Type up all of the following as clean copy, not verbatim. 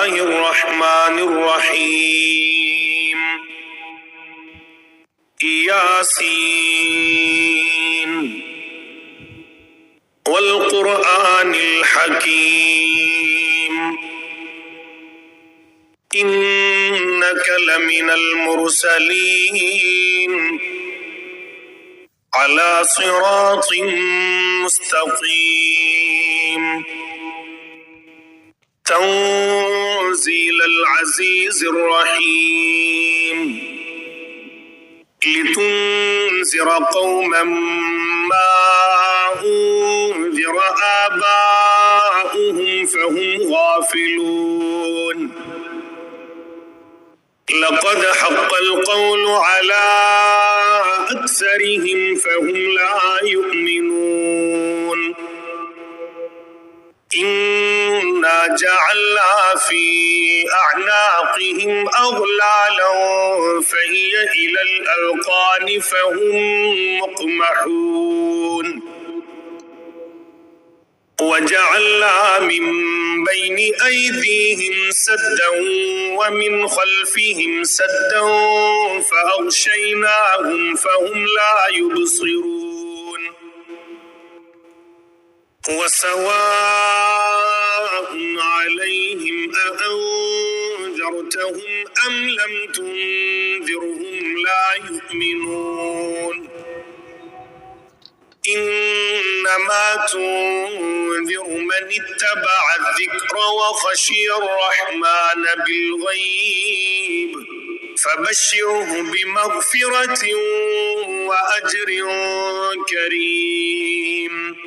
الله الرحمن الرحيم ياسين والقرآن الحكيم إنك لمن المرسلين على صراط مستقيم تنزيل العزيز الرحيم لتنذر قوما ما أنذر آباؤهم فهم غافلون لقد حق القول على أكثرهم فهم لا يؤمنون إنا جعلنا في أعناقهم أغلالا فهي إلى الأذقان فهم مقمحون وجعلنا من بين أيديهم سدا ومن خلفهم سدا فأغشيناهم فهم لا يبصرون وسواء عليهم أأنذرتهم أم لم تنذرهم لا يؤمنون إنما تنذر من اتبع الذكر وخشي الرحمن بالغيب فبشره بمغفرة وأجر كريم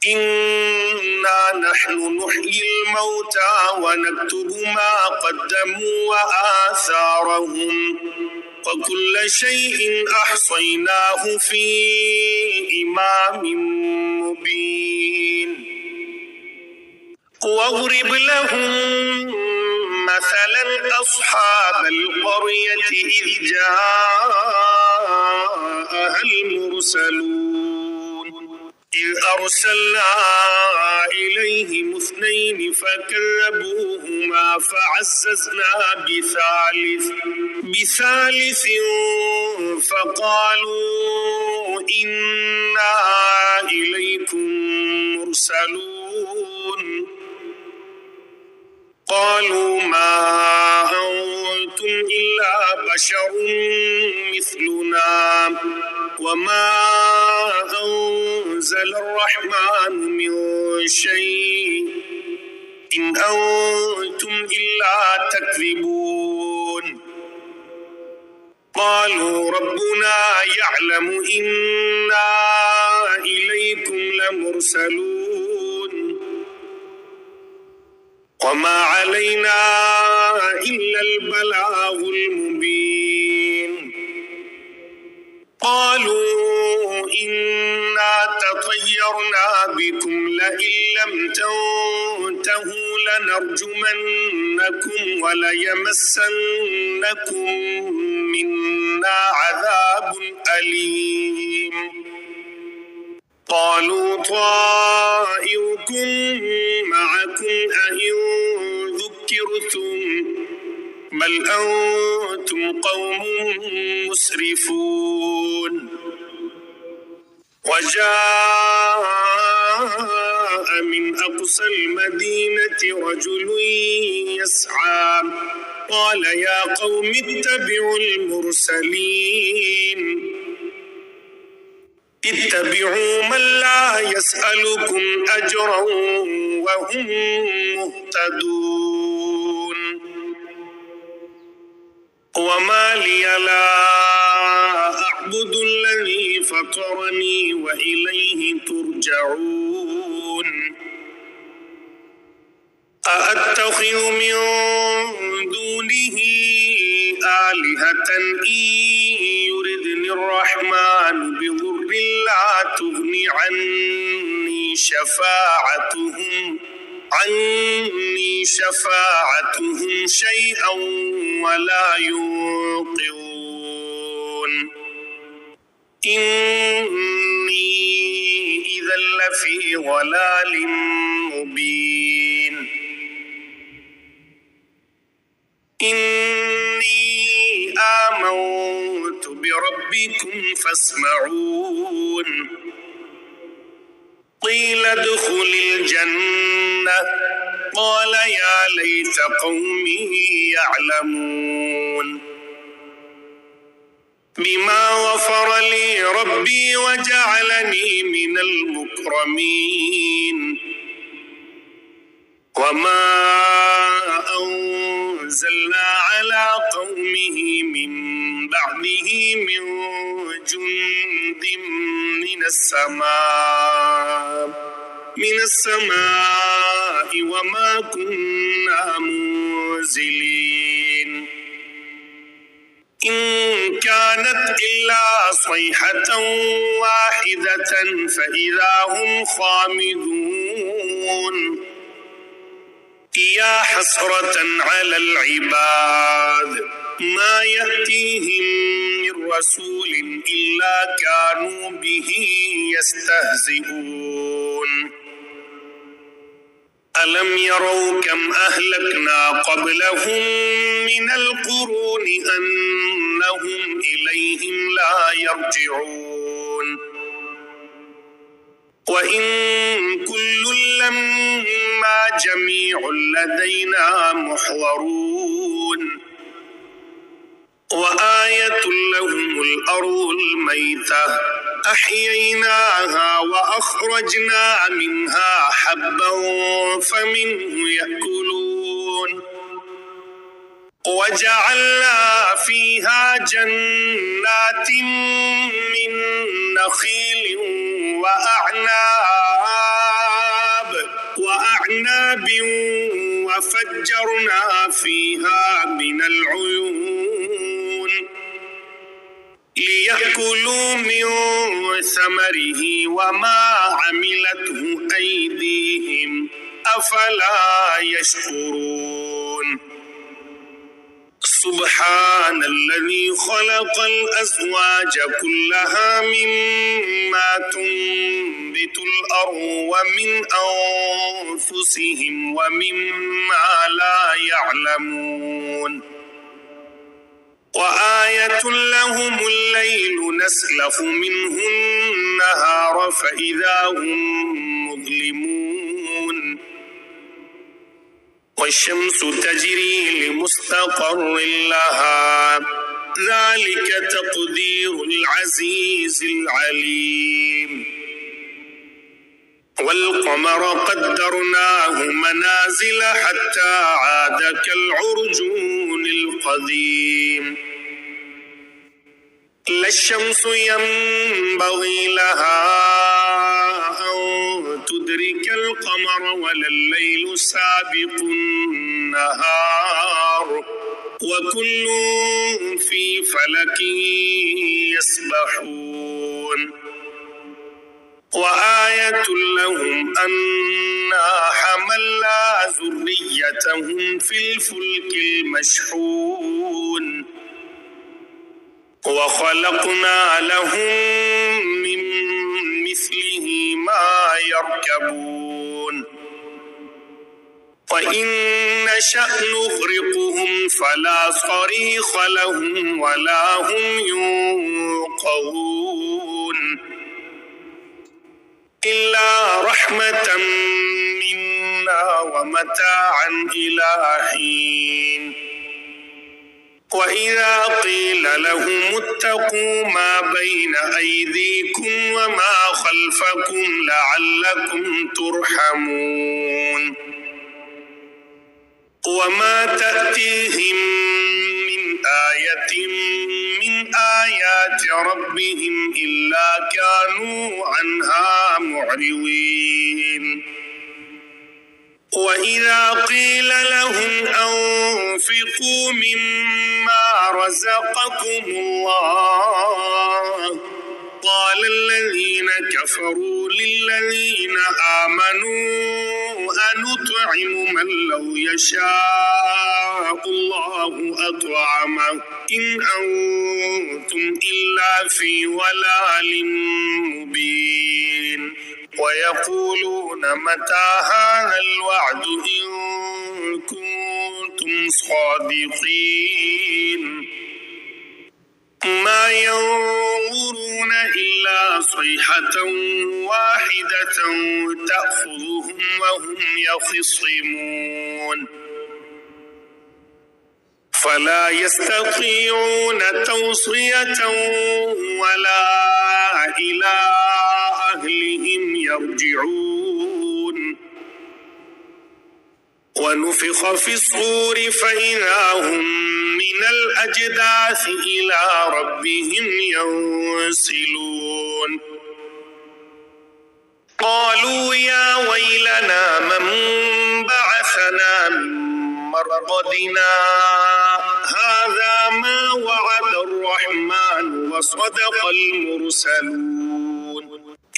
إنا نحن نحيي الموتى ونكتب ما قدموا وآثارهم وكل شيء أحصيناه في إمام مبين واضرب لهم مثلا أصحاب القرية إذ جاءها المرسلون إذ أرسلنا إليهم اثنين فكذبوهما فعززنا بثالث فقالوا إنا إليكم مرسلون قالوا ما أنتم إلا بشر مثلنا وما أنزل الرحمن من شيء إن أنتم إلا تكذبون قالوا ربنا يعلم إنا إليكم لمرسلون وما علينا إلا البلاغ المبين قالوا إنا تطيرنا بكم لئن لم تنتهوا لنرجمنكم وليمسنكم منا عذاب أليم قالوا طائركم معكم أئن ذكرتم بل أنتم قوم مسرفون وجاء من أقصى المدينة رجل يسعى قال يا قوم اتبعوا المرسلين اتبعوا من لا يسألكم أجرا وهم مهتدون وما لي لا أعبد الذي فطرني وإليه ترجعون أأتخذ من دونه آلهة إن يردني الرحمن بضر لا تغني عني شفاعتهم شيئا ولا ينقذون إني إذا لفي ضلال مبين إني آمنت بربكم فاسمعون قيل ادخل الجنة قال يا ليت قومي يعلمون بما غفر لي ربي وجعلني من المكرمين وما أنزلنا على قومه من بعده من جند من السماء وما كنا منزلين إن كانت إلا صيحة واحدة فإذا هم خامدون يا حسرة على العباد ما يأتيهم من رسول إلا كانوا به يستهزئون ألم يروا كم أهلكنا قبلهم من القرون أنهم إليهم لا يرجعون وإن كل لما جميع لدينا محضرون وآية لهم الأرض الميتة أحييناها وأخرجنا منها حبا فمنه يأكلون وجعلنا فيها جنات من نخيل وأعناب وفجرنا فيها من العيون ليأكلوا من ثمره وما عملته أيديهم أفلا يشكرون سبحان الذي خلق الأزواج كلها مما تنبت الأرض ومن أنفسهم ومما لا يعلمون وآية لهم الليل نسلخ منه النهار فإذا هم مظلمون والشمس تجري لمستقر لها ذلك تقدير العزيز العليم والقمر قدرناه منازل حتى عاد كالعرجون القديم لا الشمس ينبغي لها أن تدرك القمر ولا الليل سابق النهار وكل في فلك يسبحون وآية لهم أنا حملنا ذريتهم في الفلك المشحون وخلقنا لهم من مثله ما يركبون وإن نشأ نغرقهم فلا صريخ لهم ولا هم ينقذون إلا رحمة منا ومتاعا إلى حين وإذا قيل لهم اتقوا ما بين أيديكم وما خلفكم لعلكم ترحمون وما تأتيهم من آية من آيات ربهم إلا كانوا عنها معرضين وإذا قيل لهم أنفقوا مما رزقكم الله قال الذين كفروا للذين آمنوا أنطعم من لو يشاء الله أطعمه إن أنتم إلا في ضلال مبين ويقولون متى هذا الوعد إن كنتم كنتم صادقين ما ينظرون إلا صيحة واحدة تأخذهم وهم يخصمون فلا يستطيعون توصية ولا إلى أهلهم يرجعون ونفخ في الصور فإذا هم من الأجداث إلى ربهم ينسلون قالوا يا ويلنا من بعثنا من مرقدنا هذا ما وعد الرحمن وصدق المرسلون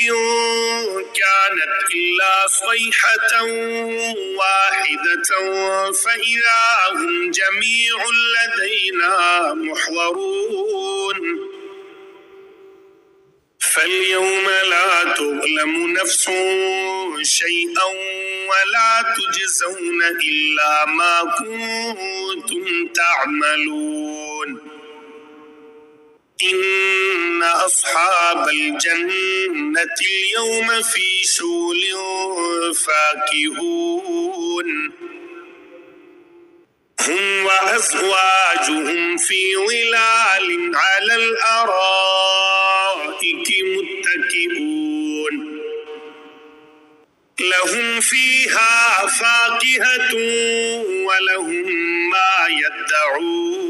إن كانت إلا صيحة واحدة فإذا هم جميع لدينا محضرون فاليوم لا تظلم نفس شيئا ولا تجزون إلا ما كنتم تعملون إن أصحاب الجنة اليوم في شغل فاكهون هم وأزواجهم في ظلال على الأرائك متكئون لهم فيها فاكهة ولهم ما يدعون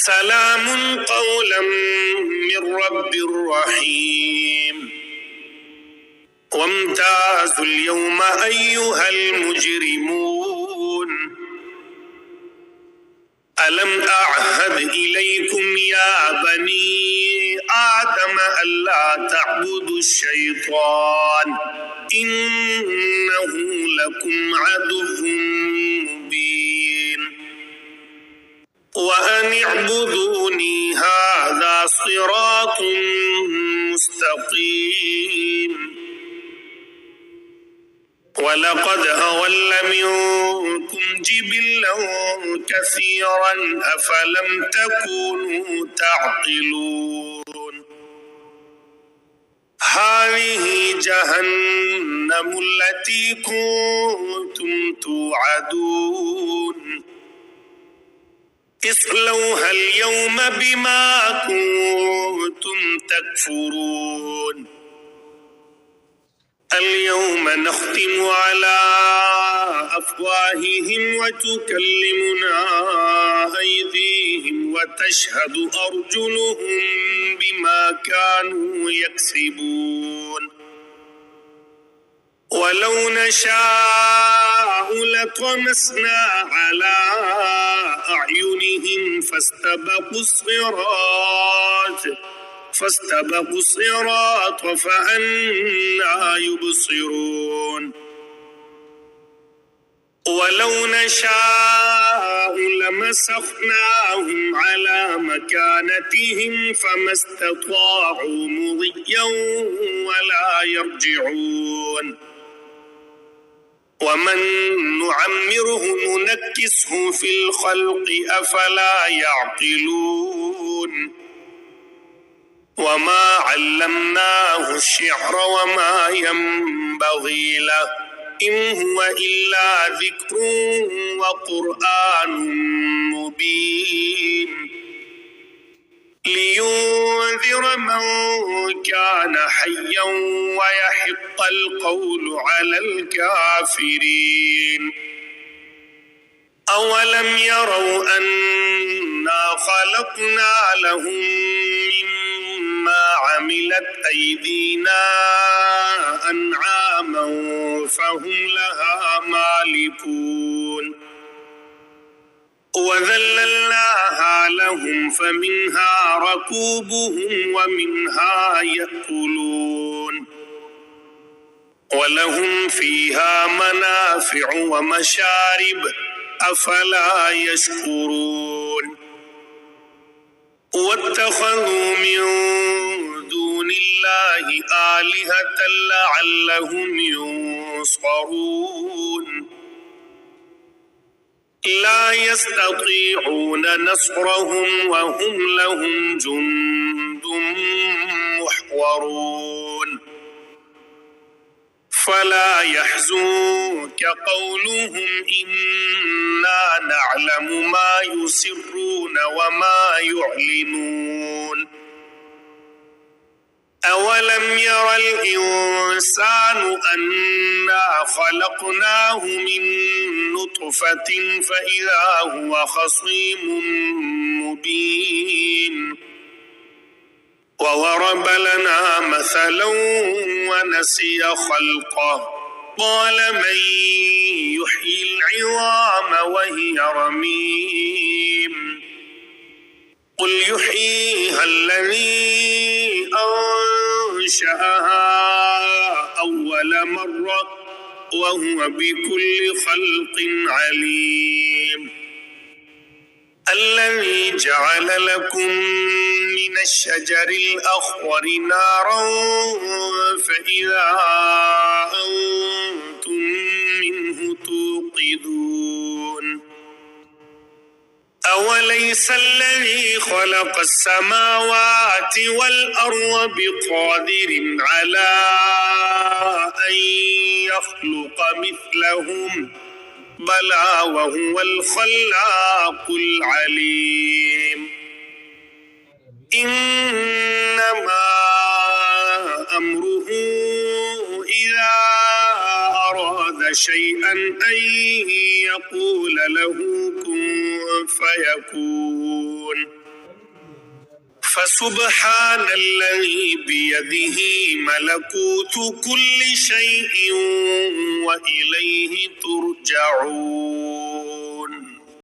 سلام قولا من رب رحيم وامتازوا اليوم أيها المجرمون ألم أعهد إليكم يا بني آدم ألا تعبدوا الشيطان إنه لكم عدو مبين وأن اعبدوني هذا صراط مستقيم ولقد أضل منكم جبلا كثيرا أفلم تكونوا تعقلون هذه جهنم التي كنتم توعدون اصلوها اليوم بما كنتم تكفرون اليوم نختم على أفواههم وتكلمنا أيديهم وتشهد أرجلهم بما كانوا يكسبون ولو نشاء لطمسنا على أعينهم فاستبقوا الصراط فأنى يبصرون ولو نشاء لمسخناهم على مكانتهم فما استطاعوا مضيا ولا يرجعون ومن نعمره ننكسه في الخلق أفلا يعقلون وما علمناه الشعر وما ينبغي له إن هو إلا ذكر وقرآن مبين لينذر من كان حيا ويحق القول على الكافرين أولم يروا أنا خلقنا لهم مما عملت أيدينا أنعاما فهم لها مالكون وذللناها لهم فمنها ركوبهم ومنها يأكلون ولهم فيها منافع ومشارب أفلا يشكرون واتخذوا من دون الله آلهة لعلهم ينصرون يستطيعون نصرهم وهم لهم جند محضرون فلا يحزنك قولهم إنا نعلم ما يسرون وما يعلنون أولم ير الإنسان أنا خلقناه من نطفة فإذا هو خصيم مبين وضرب لنا مثلا ونسي خلقه قال من يحيي العظام وهي رميم قل يحييها الذي أنشأها أول مرة وهو بكل خلق عليم الذي جعل لكم من الشجر الأخضر نارا فإذا أنتم منه توقدون أوليس الذي خلق السماوات والأرض بقادر على أن يخلق مثلهم بلى وهو الخلاق العليم إنما أمره إذا أراد شيئا أن يقول له كن فيكون فسبحان الذي بيده ملكوت كل شيء وإليه ترجعون